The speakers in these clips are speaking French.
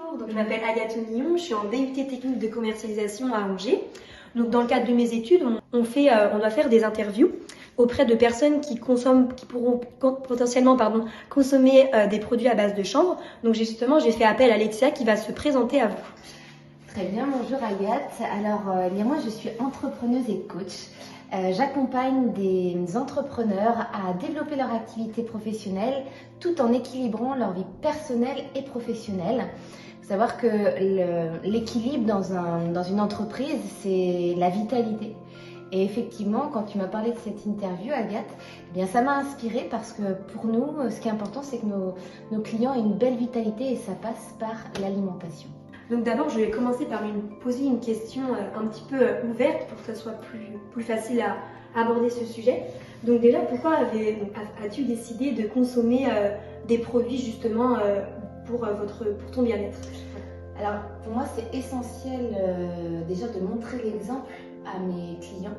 Bonjour, donc je m'appelle Agathe Millon, je suis en DUT technique de commercialisation à Angers. Donc dans le cadre de mes études, on doit faire des interviews auprès de personnes qui pourront potentiellement consommer des produits à base de chanvre. Donc j'ai fait appel à Alexia qui va se présenter à vous. Très bien, bonjour Agathe. Alors, moi je suis entrepreneuse et coach. J'accompagne des entrepreneurs à développer leur activité professionnelle tout en équilibrant leur vie personnelle et professionnelle. Il faut savoir que l'équilibre dans une entreprise, c'est la vitalité. Et effectivement, quand tu m'as parlé de cette interview, Agathe, eh bien, ça m'a inspirée parce que pour nous, ce qui est important, c'est que nos clients aient une belle vitalité et ça passe par l'alimentation. Donc d'abord, je vais commencer par poser une question un petit peu ouverte pour que ça soit plus facile à aborder ce sujet. Donc déjà, pourquoi as-tu décidé de consommer des produits justement pour ton bien-être? Alors pour moi, c'est essentiel déjà de montrer l'exemple à mes clients.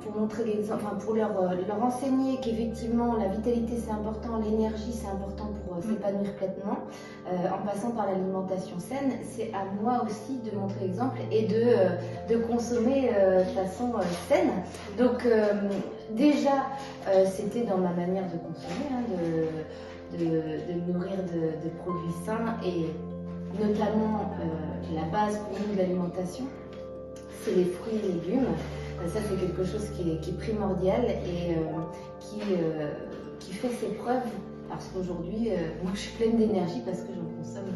Pour montrer l'exemple, pour leur enseigner qu'effectivement la vitalité c'est important, l'énergie c'est important pour s'épanouir pleinement, en passant par l'alimentation saine, c'est à moi aussi de montrer l'exemple et de consommer de façon saine. Donc déjà c'était dans ma manière de consommer, de me nourrir de produits sains et notamment la base pour nous de l'alimentation, c'est les fruits et légumes. Ça, c'est quelque chose qui est primordial et qui fait ses preuves parce qu'aujourd'hui, moi, je suis pleine d'énergie parce que j'en consomme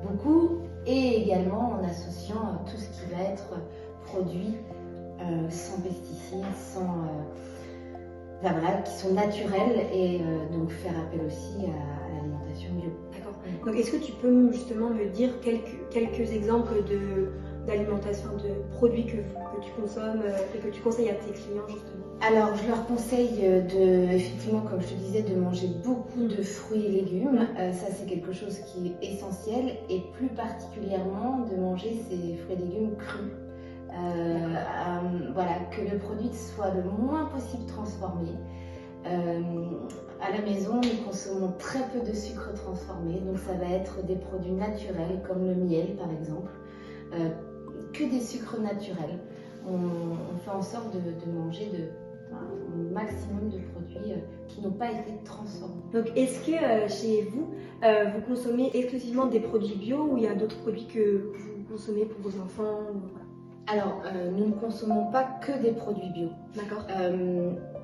beaucoup et également en associant tout ce qui va être produit sans pesticides, qui sont naturels et donc faire appel aussi à l'alimentation bio. D'accord. Donc, est-ce que tu peux justement me dire quelques exemples d'alimentation, de produits que tu consommes et que tu conseilles à tes clients justement? Alors je leur conseille effectivement, comme je te disais, de manger beaucoup de fruits et légumes. Ça c'est quelque chose qui est essentiel et plus particulièrement de manger ces fruits et légumes crus. Que le produit soit le moins possible transformé. À la maison, nous consommons très peu de sucre transformé, donc ça va être des produits naturels comme le miel par exemple. Que des sucres naturels. On fait en sorte de manger un maximum de produits qui n'ont pas été transformés. Donc est-ce que chez vous, vous consommez exclusivement des produits bio ou il y a d'autres produits que vous consommez pour vos enfants? Alors, nous ne consommons pas que des produits bio. D'accord.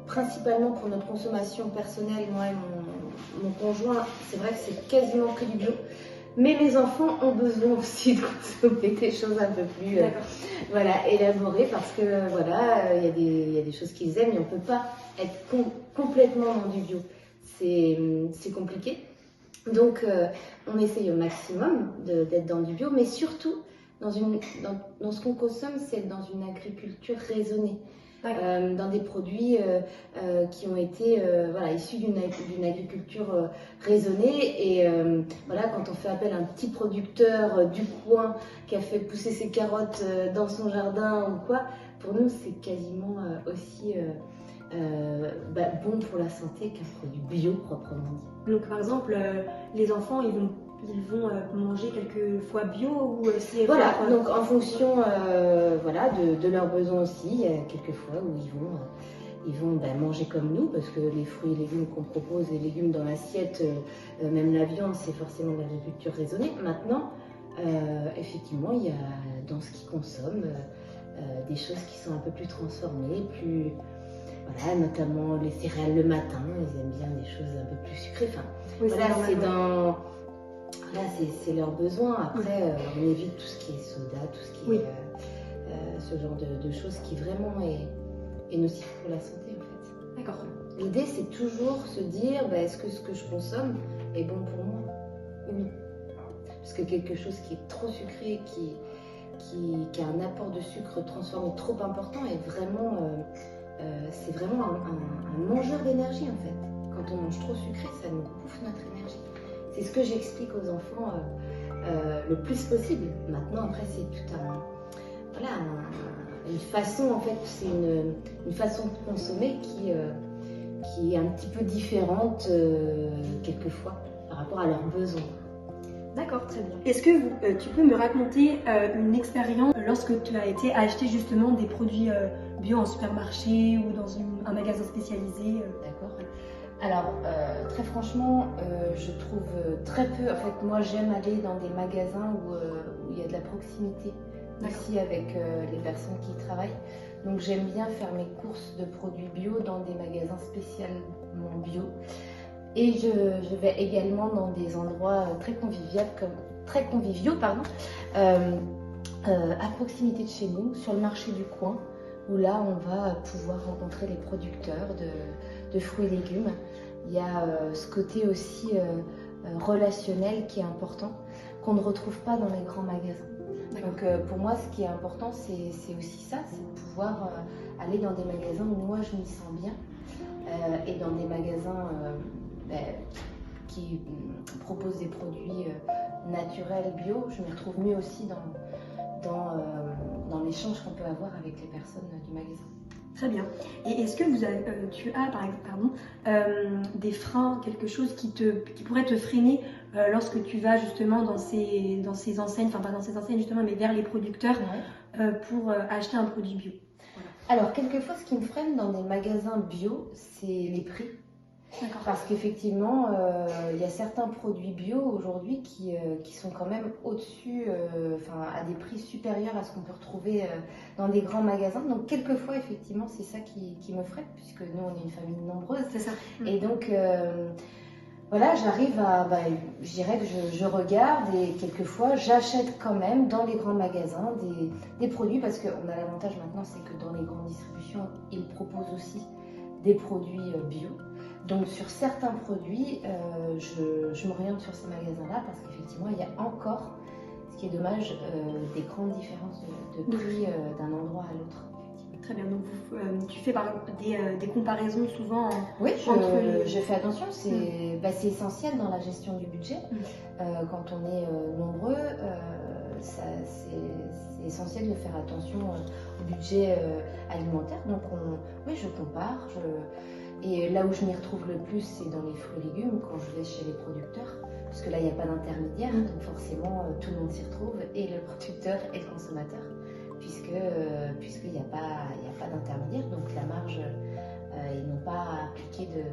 Principalement pour notre consommation personnelle, moi et mon conjoint, c'est vrai que c'est quasiment que du bio. Mais mes enfants ont besoin aussi de consommer des choses un peu plus élaborées parce que il y a des choses qu'ils aiment et on ne peut pas être complètement dans du bio. C'est compliqué. Donc on essaye au maximum d'être dans du bio, mais surtout dans ce qu'on consomme, c'est dans une agriculture raisonnée. Dans des produits qui ont été issus d'une agriculture raisonnée et quand on fait appel à un petit producteur du coin qui a fait pousser ses carottes dans son jardin ou quoi, pour nous c'est quasiment aussi bon pour la santé qu'un produit bio proprement dit. Donc par exemple les enfants ils vont manger quelques fois bio ou c'est donc en fonction de leurs besoins aussi, il y a quelques fois où ils vont manger comme nous parce que les fruits et légumes qu'on propose, les légumes dans l'assiette, même la viande, c'est forcément de l'agriculture raisonnée. Maintenant, effectivement, il y a dans ce qu'ils consomment des choses qui sont un peu plus transformées, notamment les céréales le matin, ils aiment bien des choses un peu plus sucrées. C'est leurs besoins. Après, on évite tout ce qui est soda, tout ce qui est ce genre de choses qui vraiment est nocif pour la santé en fait. D'accord. L'idée c'est toujours se dire est-ce que ce que je consomme est bon pour moi ou non. Parce que quelque chose qui est trop sucré, qui a un apport de sucre transformé trop important est vraiment c'est vraiment un mangeur d'énergie en fait. Quand on mange trop sucré, ça nous bouffe notre énergie. C'est ce que j'explique aux enfants le plus possible. Maintenant, après, c'est tout une façon, en fait, c'est une façon de consommer qui est un petit peu différente quelquefois par rapport à leurs besoins. D'accord, très bien. Est-ce que tu peux me raconter une expérience lorsque tu as été acheter justement des produits bio en supermarché ou dans un magasin spécialisé D'accord. Alors, très franchement, je trouve très peu. En fait, moi, j'aime aller dans des magasins où il y a de la proximité aussi avec les personnes qui y travaillent. Donc, j'aime bien faire mes courses de produits bio dans des magasins spécialement bio. Et je vais également dans des endroits très conviviaux, à proximité de chez nous, sur le marché du coin, où là, on va pouvoir rencontrer les producteurs de fruits et légumes. Il y a ce côté aussi relationnel qui est important, qu'on ne retrouve pas dans les grands magasins. Donc pour moi, ce qui est important, c'est aussi ça, c'est de pouvoir aller dans des magasins où moi, je m'y sens bien, et dans des magasins qui proposent des produits naturels, bio. Je me retrouve mieux aussi dans l'échange qu'on peut avoir avec les personnes du magasin. Très bien. Et est-ce que tu as par exemple des freins, quelque chose qui pourrait te freiner lorsque tu vas justement dans ces enseignes, enfin pas dans ces enseignes justement, mais vers les producteurs pour acheter un produit bio? Voilà. Alors quelquefois, ce qui me freine dans des magasins bio, c'est les prix. Parce qu'effectivement, il y a certains produits bio aujourd'hui qui sont quand même au-dessus, à des prix supérieurs à ce qu'on peut retrouver dans des grands magasins. Donc, quelquefois, effectivement, c'est ça qui me freine, puisque nous, on est une famille nombreuse. C'est ça. Et donc, voilà, j'arrive je dirais que je regarde et quelquefois, j'achète quand même dans les grands magasins des produits, parce qu'on a l'avantage maintenant, c'est que dans les grandes distributions, ils proposent aussi des produits bio. Donc sur certains produits, je m'oriente sur ces magasins-là parce qu'effectivement, il y a encore, ce qui est dommage, des grandes différences de prix d'un endroit à l'autre. Très bien, donc tu fais par exemple des comparaisons souvent Oui, je fais attention, c'est essentiel dans la gestion du budget. Quand on est nombreux, c'est essentiel de faire attention au budget alimentaire. Donc je compare. Et là où je m'y retrouve le plus, c'est dans les fruits et légumes, quand je vais chez les producteurs, parce que là, il n'y a pas d'intermédiaire, donc forcément, tout le monde s'y retrouve, et le producteur et le consommateur, puisqu'il n'y a pas d'intermédiaire, donc la marge, ils n'ont pas à appliquer de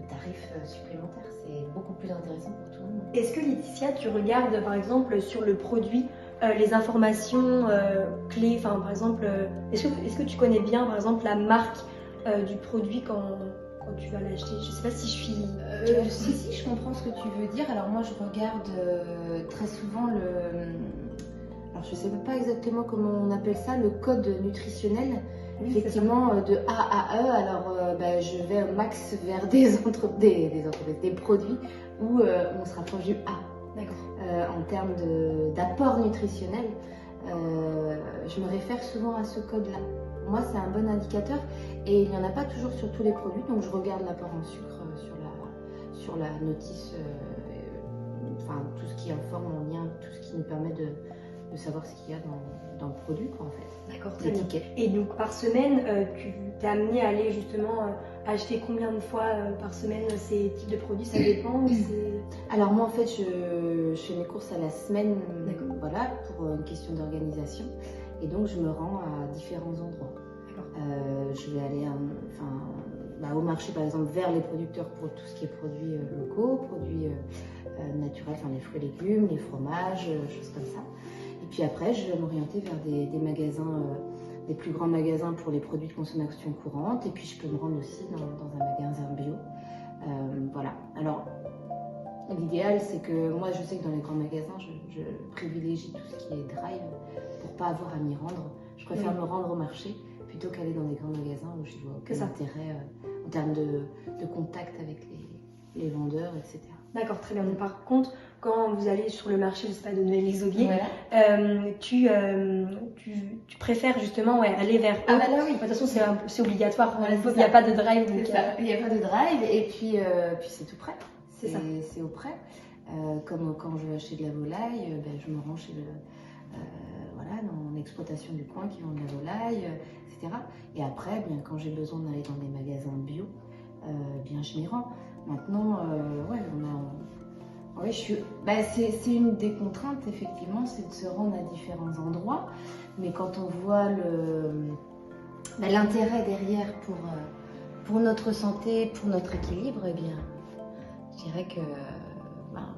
tarifs supplémentaires. C'est beaucoup plus intéressant pour tout le monde. Est-ce que Laetitia, tu regardes par exemple sur le produit les informations clés, enfin par exemple, est-ce que tu connais bien par exemple la marque du produit quand tu vas l'acheter? Je sais pas si je suis... Si, je comprends ce que tu veux dire. Alors moi, je regarde très souvent alors je sais pas exactement comment on appelle ça, le code nutritionnel. Oui, effectivement, de A à E. Alors je vais au max vers des produits où on se rapproche du A. D'accord. En termes d'apport nutritionnel, je me réfère souvent à ce code-là. Moi, c'est un bon indicateur et il n'y en a pas toujours sur tous les produits, donc je regarde l'apport en sucre sur la notice, tout ce qui informe en lien, tout ce qui nous permet de savoir ce qu'il y a dans le produit, quoi, en fait. D'accord, très bien. Et donc, par semaine, tu t'es amené à aller justement acheter combien de fois par semaine ces types de produits? Ça dépend Alors moi, en fait, je fais mes courses à la semaine, voilà, pour une question d'organisation. Et donc, je me rends à différents endroits. Je vais aller au marché, par exemple, vers les producteurs pour tout ce qui est produits locaux, produits naturels, les fruits et légumes, les fromages, choses comme ça. Et puis après, je vais m'orienter vers des magasins, des plus grands magasins pour les produits de consommation courante. Et puis, je peux me rendre aussi dans un magasin bio. Voilà. Alors, l'idéal, c'est que moi, je sais que dans les grands magasins, je privilégie tout ce qui est drive pour pas avoir à m'y rendre. Je préfère me rendre au marché plutôt qu'aller dans des grands magasins où je vois aucun intérêt en termes de contact avec les vendeurs, etc. D'accord, très bien. Donc, par contre, quand vous allez sur le marché, je sais pas, de Noël-les-Aubiers, voilà. tu préfères justement aller vers eux. Ah bah là oui. De toute façon, c'est obligatoire. Voilà, il n'y a pas de drive. Donc, il n'y a pas de drive et puis c'est tout prêt. C'est au prêt. Comme quand je veux acheter de la volaille, je me rends chez dans l'exploitation du coin qui vend de la volaille, etc. Et après, quand j'ai besoin d'aller dans des magasins bio, je m'y rends. Maintenant, Oui, c'est une des contraintes, effectivement, c'est de se rendre à différents endroits. Mais quand on voit l'intérêt derrière pour notre santé, pour notre équilibre, eh bien, je dirais que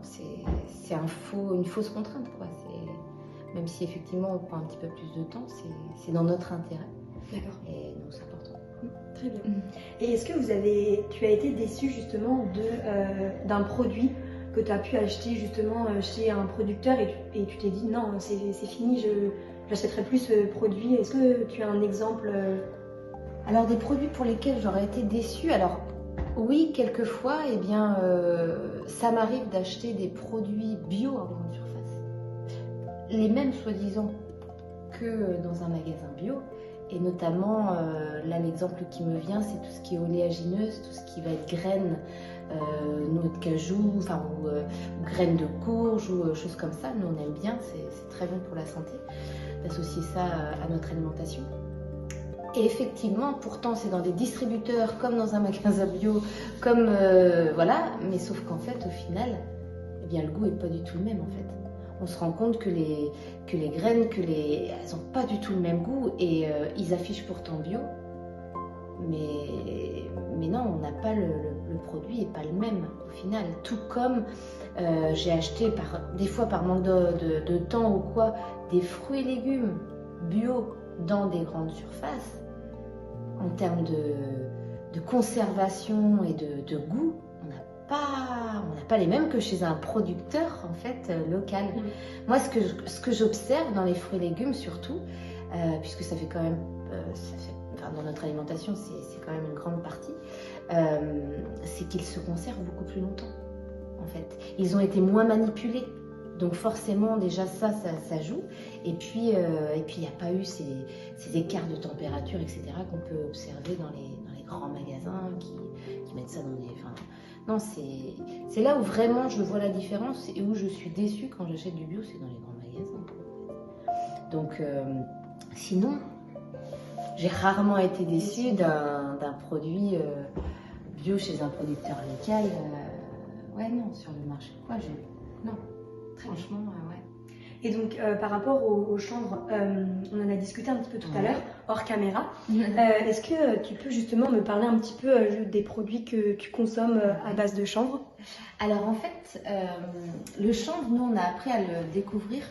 c'est une fausse contrainte, quoi. Même si effectivement on prend un petit peu plus de temps, c'est dans notre intérêt. D'accord. Et nous, c'est important. Très bien. Et est-ce que tu as été déçue justement d'un produit que tu as pu acheter justement chez un producteur et tu t'es dit non, c'est fini, je n'achèterai plus ce produit. Est-ce que tu as un exemple Alors des produits pour lesquels j'aurais été déçue, alors oui, quelquefois, eh bien, ça m'arrive d'acheter des produits bio en grande surface. Les mêmes soi-disant que dans un magasin bio. Et notamment, là l'exemple qui me vient, c'est tout ce qui est oléagineuse, tout ce qui va être graines, noix de cajou, ou graines de courge ou choses comme ça. Nous on aime bien, c'est très bon pour la santé d'associer ça à notre alimentation. Et effectivement, pourtant c'est dans des distributeurs comme dans un magasin bio, voilà, mais sauf qu'en fait au final, eh bien, le goût n'est pas du tout le même en fait. On se rend compte que les graines, elles n'ont pas du tout le même goût et ils affichent pourtant bio. Mais non, on n'a pas le produit n'est pas le même au final. Tout comme j'ai acheté des fois par manque de temps ou quoi, des fruits et légumes bio dans des grandes surfaces. En termes de conservation et de goût, on n'a pas les mêmes que chez un producteur en fait local. Moi, ce que j'observe dans les fruits et légumes surtout, puisque ça fait quand même, dans notre alimentation, c'est quand même une grande partie, c'est qu'ils se conservent beaucoup plus longtemps. En fait, ils ont été moins manipulés. Donc forcément, déjà ça joue. Et puis, il n'y a pas eu ces écarts de température, etc., qu'on peut observer dans les grands magasins qui mettent ça dans des... non, c'est là où vraiment je vois la différence et où je suis déçue quand j'achète du bio, c'est dans les grands magasins. Donc, sinon, j'ai rarement été déçue d'un produit bio chez un producteur local. Ouais, non, sur le marché, quoi, non. Franchement, ouais. Et donc, par rapport au chanvre, on en a discuté un petit peu tout à l'heure, hors caméra. Est-ce que tu peux justement me parler un petit peu des produits que tu consommes à base de chanvre? Alors, en fait, le chanvre, nous, on a appris à le découvrir.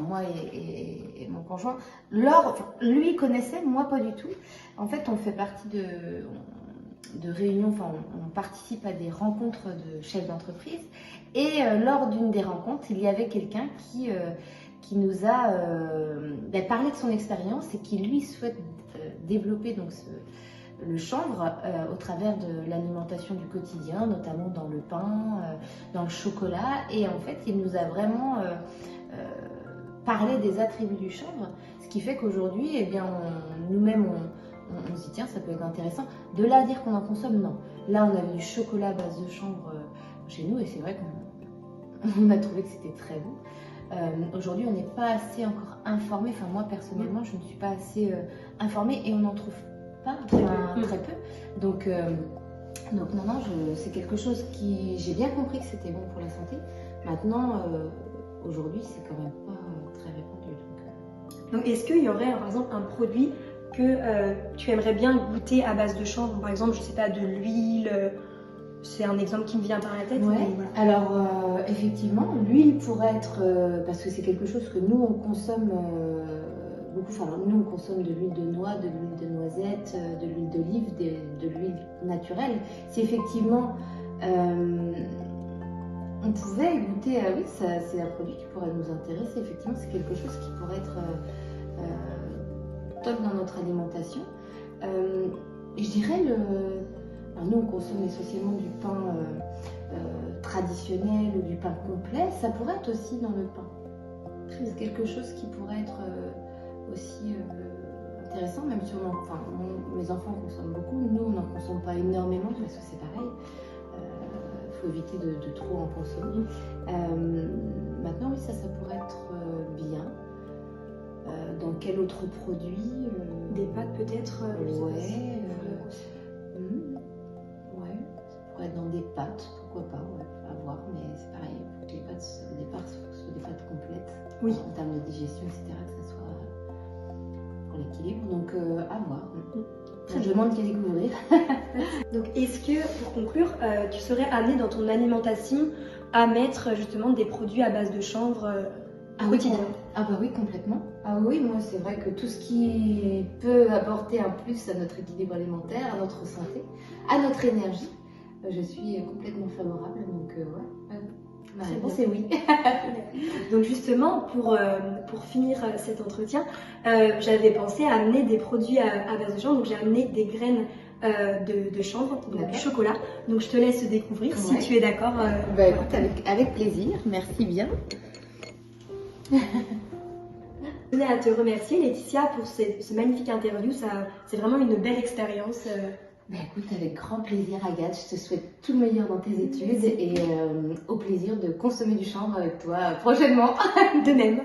Moi et mon conjoint. Lui connaissait, moi pas du tout. En fait, on fait partie de réunions, on participe à des rencontres de chefs d'entreprise et lors d'une des rencontres, il y avait quelqu'un qui nous a parlé de son expérience et qui lui souhaite développer donc le chanvre au travers de l'alimentation du quotidien, notamment dans le pain, dans le chocolat, et en fait il nous a vraiment parlé des attributs du chanvre, ce qui fait qu'aujourd'hui, eh bien, nous-mêmes on se dit tiens, ça peut être intéressant. De là à dire qu'on en consomme, non. Là, on avait du chocolat à base de chanvre chez nous et c'est vrai qu'on a trouvé que c'était très bon. Aujourd'hui, on n'est pas assez encore informé. Enfin, moi, personnellement, je ne suis pas assez informée et on n'en trouve pas, très peu. Donc non, c'est quelque chose qui... J'ai bien compris que c'était bon pour la santé. Maintenant, aujourd'hui, c'est quand même pas très répandu. Donc, est-ce qu'il y aurait, par exemple, un produit que tu aimerais bien goûter à base de chanvre, par exemple, je sais pas, de l'huile, c'est un exemple qui me vient par la tête. Ouais. Voilà. Alors effectivement, l'huile pourrait être, parce que c'est quelque chose que nous on consomme beaucoup, nous on consomme de l'huile de noix, de l'huile de noisette, de l'huile d'olive, de l'huile naturelle. Si effectivement on pouvait goûter, oui, c'est un produit qui pourrait nous intéresser, effectivement c'est quelque chose qui pourrait être top dans notre alimentation. Je dirais alors nous on consomme essentiellement du pain traditionnel ou du pain complet, ça pourrait être aussi dans le pain. C'est quelque chose qui pourrait être aussi intéressant, même si mes enfants consomment beaucoup, nous on n'en consomme pas énormément parce que c'est pareil, il faut éviter de trop en consommer. Maintenant oui, ça pourrait être bien. Dans quel autre produit Des pâtes peut-être ouais, ça pourrait être dans des pâtes, pourquoi pas. Ouais. Oui. en termes de digestion, etc., que ce soit pour l'équilibre. Donc à voir. Très Je demande qu'à découvrir. Donc, est-ce que, pour conclure, tu serais amené dans ton alimentation à mettre justement des produits à base de chanvre quotidien? Ah bah oui, complètement. Ah oui, moi c'est vrai que tout ce qui peut apporter un plus à notre équilibre alimentaire, à notre santé, à notre énergie, je suis complètement favorable. Donc ouais. Ma réponse c'est oui. Donc justement, pour finir cet entretien, j'avais pensé à amener des produits à base de chanvre. Donc j'ai amené des graines de chanvre, donc du chocolat. Donc je te laisse découvrir si tu es d'accord. Bah écoute, avec plaisir, merci bien. Je tenais à te remercier Laetitia pour ce magnifique interview. C'est vraiment une belle expérience. Bah écoute, avec grand plaisir Agathe, je te souhaite tout le meilleur dans tes études et au plaisir de consommer du chanvre avec toi prochainement. De même.